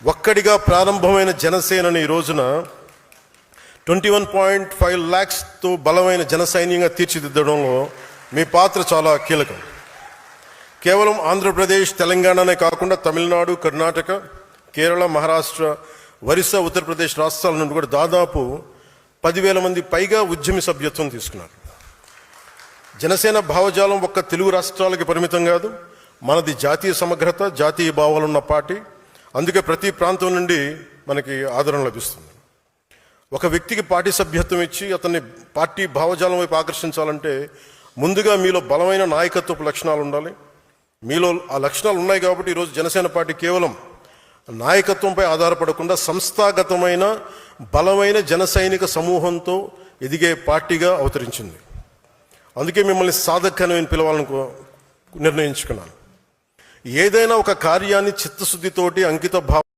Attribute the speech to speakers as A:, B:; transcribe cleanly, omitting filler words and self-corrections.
A: ఒక్కడిగా ప్రారంభమైన జనసేనని ఈ రోజున 21.5 lakhsతో బలమైన జన సైన్యంగా తీర్చిదిద్దడంలో మీ పాత్ర చాలా కీలకం. కేవలం ఆంధ్రప్రదేశ్, తెలంగాణనే కాకుండా తమిళనాడు, కర్ణాటక, కేరళ, మహారాష్ట్ర, ఒరిస్సా, ఉత్తరప్రదేశ్ రాష్ట్రాల నుండి కూడా దాదాపు 10,000 మంది పైగా ఉద్యమి సభ్యత్వం తీసుకున్నారు. జనసేన భావజాలం ఒక్క తెలుగు రాష్ట్రాలకి పరిమితం కాదు. మనది జాతీయ సమగ్రత, జాతీయ భావాలున్న పార్టీ. అందుకే ప్రతి ప్రాంతం నుండి మనకి ఆదరణ లభిస్తుంది. ఒక వ్యక్తికి పార్టీ సభ్యత్వం ఇచ్చి అతన్ని పార్టీ భావజాలం వైపు ఆకర్షించాలంటే ముందుగా మీలో బలమైన నాయకత్వపు లక్షణాలు ఉండాలి. మీలో ఆ లక్షణాలు ఉన్నాయి కాబట్టి ఈరోజు జనసేన పార్టీ కేవలం నాయకత్వంపై ఆధారపడకుండా సంస్థాగతమైన బలమైన జన సైనిక సమూహంతో ఎదిగే పార్టీగా అవతరించింది. అందుకే మిమ్మల్ని సాధకని పిలవాలని నిర్ణయించుకున్నాను. ఏదైనా ఒక కార్యాన్ని చిత్తశుద్ధితోటి, అంకిత భావం